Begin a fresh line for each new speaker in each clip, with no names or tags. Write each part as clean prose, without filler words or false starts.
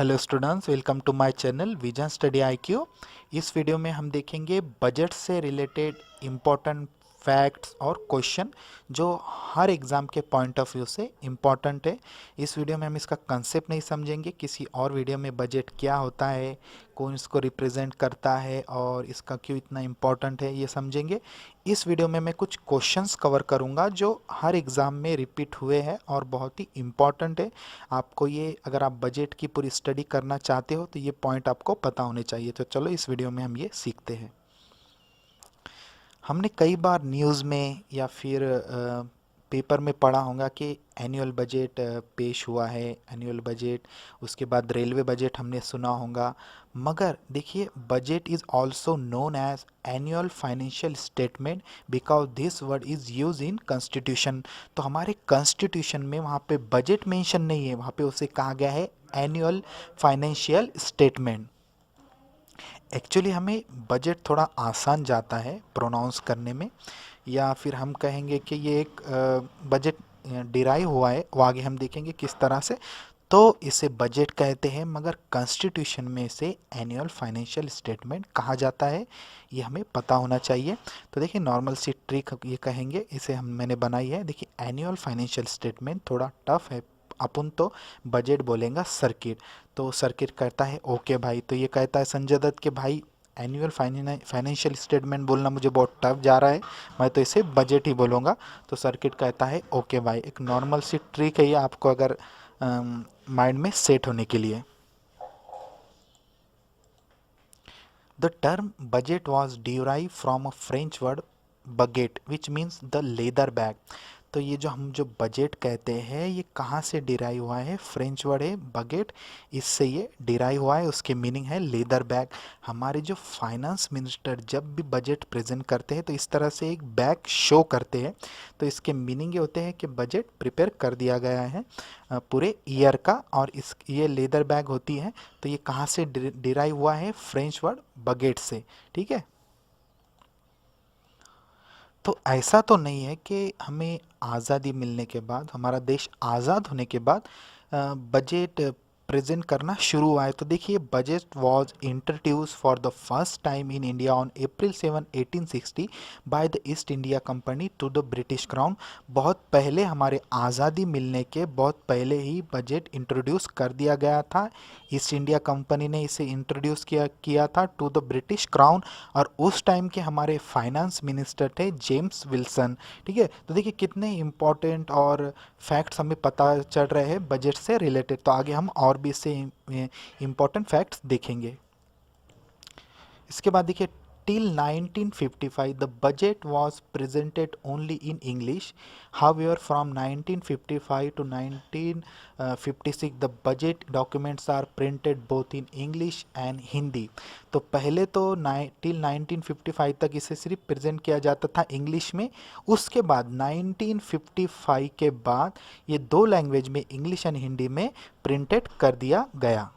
Hello students, welcome to my channel vision study IQ. इस video में हम देखेंगे बजट से रिलेटेड इम्पोर्टेंट फैक्ट्स और क्वेश्चन जो हर एग्ज़ाम के पॉइंट ऑफ व्यू से इम्पोर्टेंट है। इस वीडियो में हम इसका कंसेप्ट नहीं समझेंगे, किसी और वीडियो में बजट क्या होता है, कौन इसको रिप्रेजेंट करता है और इसका क्यों इतना इम्पोर्टेंट है ये समझेंगे। इस वीडियो में मैं कुछ क्वेश्चंस कवर करूंगा जो हर एग्ज़ाम में रिपीट हुए हैं और बहुत ही इम्पोर्टेंट है। आपको ये, अगर आप बजट की पूरी स्टडी करना चाहते हो तो ये पॉइंट आपको पता होने चाहिए। तो चलो इस वीडियो में हम ये सीखते हैं। हमने कई बार न्यूज़ में या फिर पेपर में पढ़ा होगा कि एनुअल बजट पेश हुआ है, एनुअल बजट, उसके बाद रेलवे बजट हमने सुना होगा। मगर देखिए, budget is also known as annual financial statement because this word is use in constitution. तो हमारे कॉन्स्टिट्यूशन में वहाँ पे बजट मेंशन नहीं है, वहाँ पे उसे कहा गया है एनुअल फाइनेंशियल स्टेटमेंट। एक्चुअली हमें बजट थोड़ा आसान जाता है प्रोनाउंस करने में, या फिर हम कहेंगे कि ये एक बजट डिराइव हुआ है, वो आगे हम देखेंगे किस तरह से। तो इसे बजट कहते हैं, मगर कॉन्स्टिट्यूशन में इसे एनुअल फाइनेंशियल स्टेटमेंट कहा जाता है, ये हमें पता होना चाहिए। तो देखिए, नॉर्मल सी ट्रिक ये कहेंगे, इसे मैंने बनाई है। देखिए, एनुअल फाइनेंशियल स्टेटमेंट थोड़ा टफ है, अपन तो बजट बोलेंगे सर्किट। तो सर्किट कहता है ओके भाई, तो ये कहता है संजय दत्त के भाई एनुअल फाइनेंशियल स्टेटमेंट बोलना मुझे बहुत टफ जा रहा है, मैं तो इसे बजट ही बोलूँगा। तो सर्किट कहता है ओके भाई। एक नॉर्मल सी ट्रिक है ये, आपको अगर माइंड में सेट होने के लिए। The term budget was derive from a French word bucket which means the leather bag. तो ये जो हम जो बजट कहते हैं, ये कहाँ से डिराइव हुआ है? फ्रेंच वर्ड है बगेट, इससे ये डिराइव हुआ है। उसके मीनिंग है लेदर बैग। हमारे जो फाइनेंस मिनिस्टर जब भी बजट प्रेजेंट करते हैं तो इस तरह से एक बैग शो करते हैं। तो इसके मीनिंग ये होते हैं कि बजट प्रिपेयर कर दिया गया है पूरे ईयर का, और इस ये लेदर बैग होती है। तो ये कहाँ से डिराइव हुआ है? फ्रेंच वर्ड बगेट से। ठीक है। तो ऐसा तो नहीं है कि हमें आज़ादी मिलने के बाद, हमारा देश आज़ाद होने के बाद बजट प्रेजेंट करना शुरू हुआ है। तो देखिए, budget was introduce for the first time in India on April 7 1860 by the East India company to the British crown. बहुत पहले, हमारे आज़ादी मिलने के बहुत पहले ही बजट इंट्रोड्यूस कर दिया गया था। ईस्ट इंडिया कंपनी ने इसे इंट्रोड्यूस किया था टू द ब्रिटिश क्राउन, और उस टाइम के हमारे फाइनेंस मिनिस्टर थे जेम्स विल्सन। ठीक है। तो देखिए, कितने इम्पोर्टेंट और फैक्ट्स हमें पता चल रहे हैं बजट से रिलेटेड। तो आगे हम और भी इससे इम्पोर्टेंट फैक्ट्स देखेंगे। इसके बाद देखिए, till 1955 the budget was presented only in English. However, from 1955 to 1956 the budget documents are printed both in English and Hindi. तो पहले तो till 1955 तक इसे सिर्फ प्रेजेंट किया जाता था इंग्लिश में। उसके बाद 1955 के बाद ये दो लैंग्वेज में, इंग्लिश एंड हिंदी में, प्रिंटेड कर दिया गया।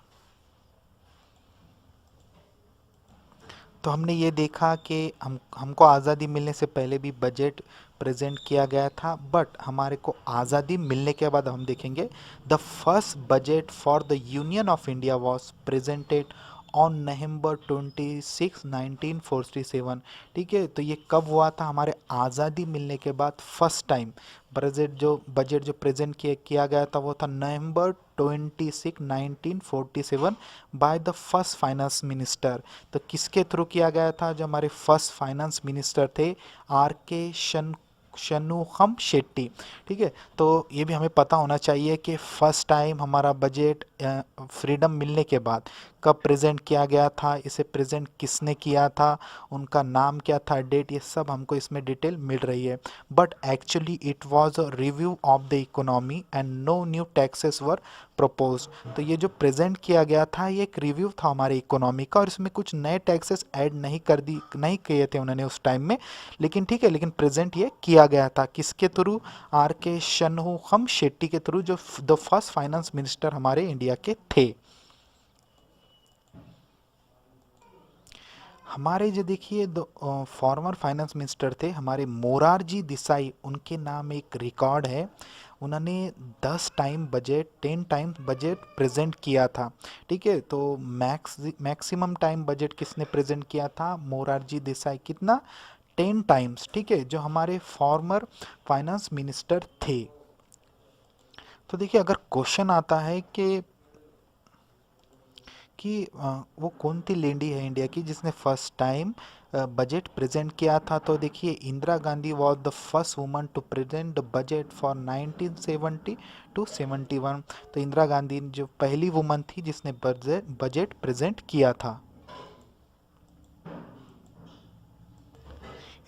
तो हमने ये देखा कि हमको आज़ादी मिलने से पहले भी बजट प्रेजेंट किया गया था, बट हमारे को आज़ादी मिलने के बाद हम देखेंगे the first budget for the union of India was presented on November 26, 1947। ठीक है। तो ये कब हुआ था? हमारे आज़ादी मिलने के बाद फर्स्ट टाइम बजट जो प्रेजेंट किया गया था वो था November 26, 1947 by the first finance minister. तो किसके थ्रू किया गया था? जो हमारे फर्स्ट फाइनेंस मिनिस्टर थे, आर के शनुखम शेट्टी। ठीक है। तो ये भी हमें पता होना चाहिए कि फर्स्ट टाइम हमारा बजट फ्रीडम मिलने के बाद कब प्रेजेंट किया गया था, इसे प्रेजेंट किसने किया था, उनका नाम क्या था, डेट, ये सब हमको इसमें डिटेल मिल रही है। But actually it was a review of the economy and no new taxes were propose. तो ये जो प्रेजेंट किया गया था, ये एक रिव्यू था हमारे इकोनॉमी का, और इसमें कुछ नए टैक्सेस ऐड नहीं किए थे उन्होंने उस टाइम में। लेकिन ठीक है, लेकिन प्रेजेंट ये किया गया था किसके थ्रू? आर के शनहुखम शेट्टी के थ्रू, जो द फर्स्ट फाइनेंस मिनिस्टर हमारे इंडिया के थे। हमारे जो देखिए दो फॉर्मर फाइनेंस मिनिस्टर थे हमारे मोरारजी देसाई, उनके नाम एक रिकॉर्ड है। उन्होंने 10 time budget 10 time budget present किया था। ठीक है, तो मैक्सिमम टाइम बजट किसने प्रेजेंट किया था? मोरारजी देसाई। कितना? 10 टाइम्स। ठीक है, जो हमारे फॉर्मर फाइनेंस मिनिस्टर थे। तो देखिए, अगर क्वेश्चन आता है कि वो कौन सी लेडी है इंडिया की जिसने फर्स्ट टाइम बजट प्रेजेंट किया था, तो देखिए Indira Gandhi was the first woman to present the budget for 1970 to 71। तो इंदिरा गांधी जो पहली वुमन थी जिसने बजट प्रेजेंट किया था।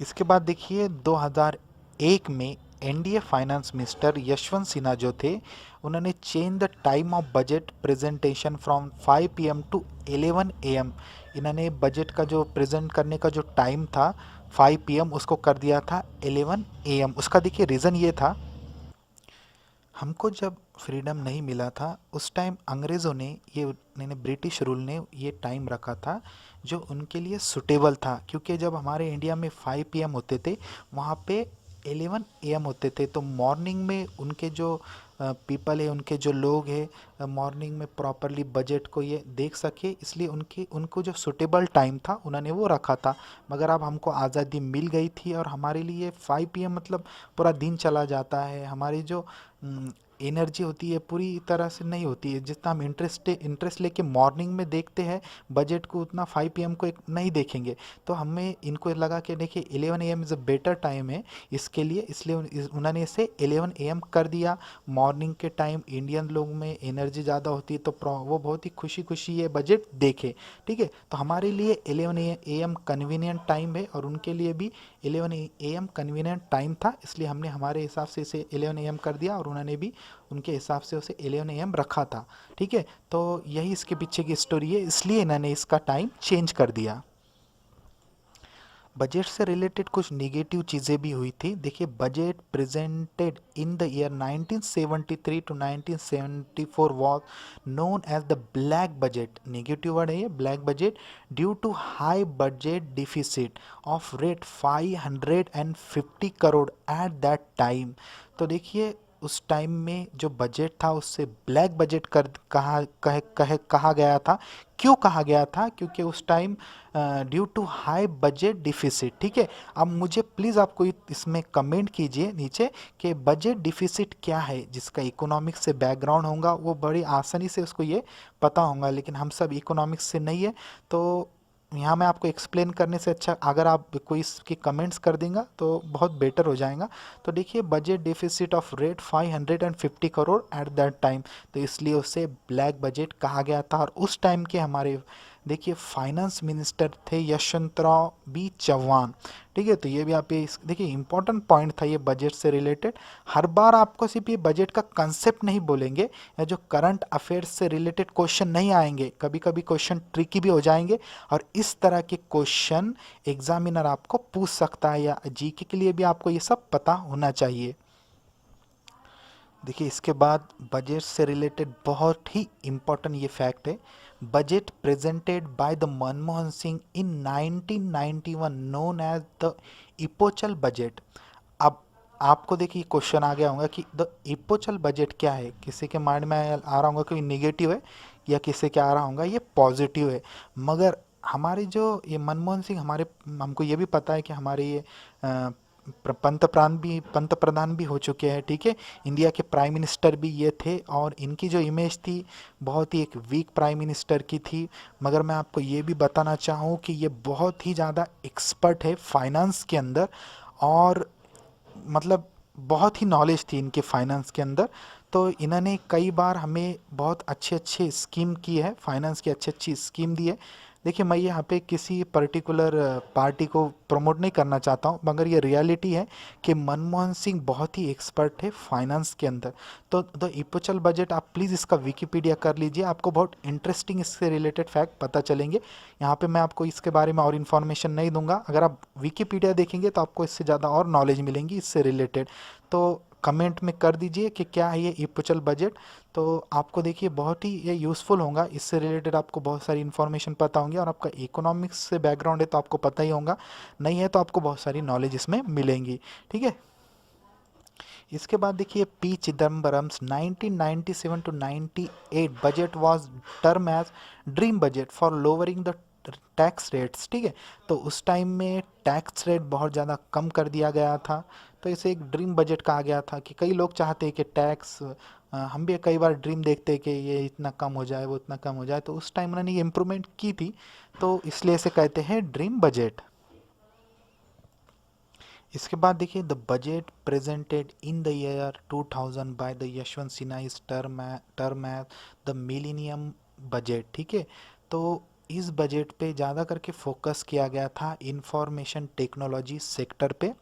इसके बाद देखिए 2001 में NDA finance minister Yashwant Sinha जो थे, उन्होंने change the time of budget presentation from 5 PM to 11 AM. इन्होंने बजट का जो प्रेजेंट करने का जो टाइम था 5 पीएम, उसको कर दिया था 11 एएम। उसका देखिए रीज़न ये था, हमको जब फ्रीडम नहीं मिला था उस टाइम अंग्रेज़ों ने ब्रिटिश रूल ने ये टाइम रखा था जो उनके लिए सुटेबल था, क्योंकि जब हमारे इंडिया में 5 पीएम होते थे, वहाँ पे 11 एएम होते थे। तो मॉर्निंग में उनके जो पीपल है, उनके जो लोग हैं, मॉर्निंग में प्रॉपरली बजट को ये देख सके, इसलिए उनको जो सुटेबल टाइम था उन्होंने वो रखा था। मगर अब हमको आज़ादी मिल गई थी और हमारे लिए 5 पीएम मतलब पूरा दिन चला जाता है। हमारी जो एनर्जी होती है पूरी तरह से नहीं होती है, जितना हम इंटरेस्ट लेके मॉर्निंग में देखते हैं बजट को, उतना 5 पीएम को एक नहीं देखेंगे। तो हमें इनको लगा कि देखिए 11 am is a better time है इसके लिए, इसलिए उन्होंने इसे 11 एएम कर दिया। मॉर्निंग के टाइम इंडियन लोग में एनर्जी ज़्यादा होती है, तो वो बहुत ही खुशी खुशी ये बजट देखे। ठीक है, तो हमारे लिए 11 एएम कन्वीनियंट टाइम है और उनके लिए भी 11 एएम कन्वीनियंट टाइम था, इसलिए हमने हमारे हिसाब से इसे 11 एएम कर दिया और उन्होंने भी उनके हिसाब से उसे 11 एएम रखा था। ठीक है, तो यही इसके पीछे की स्टोरी है, इसलिए इन्होंने इसका टाइम चेंज कर दिया। बजट से रिलेटेड कुछ निगेटिव चीज़ें भी हुई थी। देखिए, budget presented in the year 1973 to 1974 was known as the black budget. Negative word है ये, black budget, due to high budget deficit of rate 550 crore at that time. तो देखिए, उस टाइम में जो बजट था उससे ब्लैक बजट कहा गया था। क्यों कहा गया था? क्योंकि उस time due to high budget deficit. ठीक है, अब मुझे प्लीज़ आपको इसमें कमेंट कीजिए नीचे कि बजट डिफिसिट क्या है। जिसका इकोनॉमिक्स से बैकग्राउंड होगा वो बड़ी आसानी से उसको ये पता होगा, लेकिन हम सब इकोनॉमिक्स से नहीं है, तो यहाँ मैं आपको एक्सप्लेन करने से अच्छा अगर आप कोई इसके कमेंट्स कर देंगे तो बहुत बेटर हो जाएगा। तो देखिए, budget deficit of rate 550 crore at that time, तो इसलिए उसे ब्लैक बजट कहा गया था। और उस टाइम के हमारे देखिए फाइनेंस मिनिस्टर थे यशवंतराव बी चौहान। ठीक है, तो ये भी आप ये देखिए इंपॉर्टेंट पॉइंट था ये बजट से रिलेटेड। हर बार आपको सिर्फ ये बजट का कंसेप्ट नहीं बोलेंगे, या जो करंट अफेयर्स से रिलेटेड क्वेश्चन नहीं आएंगे, कभी कभी क्वेश्चन ट्रिकी भी हो जाएंगे, और इस तरह के क्वेश्चन एग्जामिनर आपको पूछ सकता है, या जीके के लिए भी आपको ये सब पता होना चाहिए। देखिए, इसके बाद बजट से रिलेटेड बहुत ही इम्पोर्टेंट ये फैक्ट है, budget presented by the Manmohan Singh in 1991 known as the epochal budget. अब आपको देखिए क्वेश्चन आ गया होगा कि द इपोचल बजट क्या है। किसी के माइंड में आ रहा होगा कि नेगेटिव है, या किसी के आ रहा होगा ये पॉजिटिव है। मगर हमारे जो ये मनमोहन सिंह, हमको ये भी पता है कि हमारे ये पंत प्रधान भी हो चुके हैं। ठीक है, इंडिया के प्राइम मिनिस्टर भी ये थे, और इनकी जो इमेज थी बहुत ही एक वीक प्राइम मिनिस्टर की थी। मगर मैं आपको ये भी बताना चाहूँ कि ये बहुत ही ज़्यादा एक्सपर्ट है फाइनेंस के अंदर, और मतलब बहुत ही नॉलेज थी इनके फाइनेंस के अंदर। तो इन्होंने कई बार हमें बहुत अच्छे अच्छे स्कीम की है, फाइनेंस की अच्छी अच्छी स्कीम दी है। देखिए, मैं यहाँ पे किसी पर्टिकुलर पार्टी को प्रमोट नहीं करना चाहता हूँ, मगर ये रियलिटी है कि मनमोहन सिंह बहुत ही एक्सपर्ट है फाइनेंस के अंदर। तो द इपोचल बजट आप प्लीज़ इसका विकीपीडिया कर लीजिए, आपको बहुत इंटरेस्टिंग इससे रिलेटेड फैक्ट पता चलेंगे। यहाँ पे मैं आपको इसके बारे में और इन्फॉर्मेशन नहीं दूंगा, अगर आप विकीपीडिया देखेंगे तो आपको इससे ज़्यादा और नॉलेज मिलेंगी इससे रिलेटेड। तो कमेंट में कर दीजिए कि क्या है ये इपोचल बजट। तो आपको देखिए बहुत ही ये यूज़फुल होगा, इससे रिलेटेड आपको बहुत सारी इन्फॉर्मेशन पता होंगी, और आपका इकोनॉमिक्स से बैकग्राउंड है तो आपको पता ही होगा, नहीं है तो आपको बहुत सारी नॉलेज इसमें मिलेंगी। ठीक है, इसके बाद देखिए P Chidambaram's 1997 to 98 budget was termed as dream budget for lowering the tax rates, ठीक है। तो उस टाइम में टैक्स रेट बहुत ज़्यादा कम कर दिया गया था, तो इसे एक ड्रीम बजट कहा गया था कि कई लोग चाहते हैं कि टैक्स, हम भी कई बार ड्रीम देखते हैं कि ये इतना कम हो जाए वो इतना कम हो जाए, तो उस टाइम उन्होंने ये इम्प्रूवमेंट की थी, तो इसलिए इसे कहते हैं ड्रीम बजट। इसके बाद देखिए the budget presented in the year 2000 by the Yashwant Sinha is term as the millennium budget, ठीक है। तो इस बजट पे ज़्यादा करके फोकस किया गया था इंफॉर्मेशन टेक्नोलॉजी सेक्टर पे,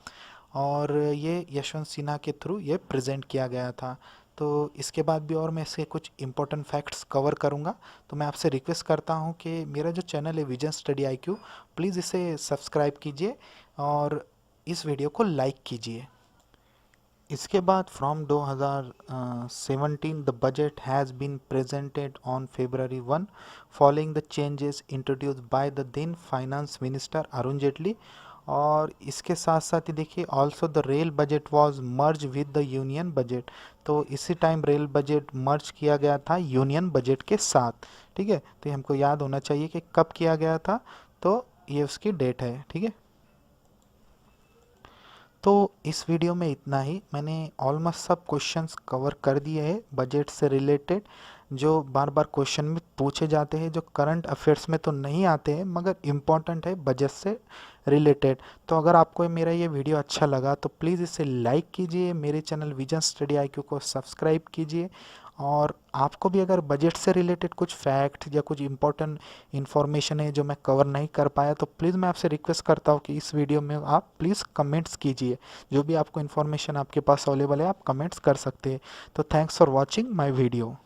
और ये यशवंत सिन्हा के थ्रू ये प्रेजेंट किया गया था। तो इसके बाद भी और मैं इसके कुछ इंपॉर्टेंट फैक्ट्स कवर करूँगा, तो मैं आपसे रिक्वेस्ट करता हूँ कि मेरा जो चैनल है विजन स्टडी IQ, प्लीज़ इसे सब्सक्राइब कीजिए और इस वीडियो को लाइक कीजिए। इसके बाद from 2017 the budget has been presented on February 1 following the changes introduced by the then finance minister Arun Jaitley. और इसके साथ साथ ही देखिए also the rail budget was merge with the union budget, तो इसी टाइम रेल बजट मर्ज किया गया था यूनियन बजट के साथ, ठीक है। तो ये हमको याद होना चाहिए कि कब किया गया था, तो ये उसकी डेट है, ठीक है। तो इस वीडियो में इतना ही, मैंने ऑलमोस्ट सब क्वेश्चंस कवर कर दिए हैं बजट से रिलेटेड, जो बार बार क्वेश्चन में पूछे जाते हैं, जो करंट अफेयर्स में तो नहीं आते हैं मगर इम्पॉर्टेंट है बजट से रिलेटेड। तो अगर आपको मेरा ये वीडियो अच्छा लगा तो प्लीज़ इसे लाइक कीजिए, मेरे चैनल विजन स्टडी IQ को सब्सक्राइब कीजिए, और आपको भी अगर बजट से रिलेटेड कुछ फैक्ट या कुछ इंपॉर्टेंट इन्फॉर्मेशन है जो मैं कवर नहीं कर पाया, तो प्लीज़ मैं आपसे रिक्वेस्ट करता हूँ कि इस वीडियो में आप प्लीज़ कमेंट्स कीजिए, जो भी आपको इन्फॉर्मेशन आपके पास अवेलेबल है आप कमेंट्स कर सकते हैं। तो thanks for watching my video.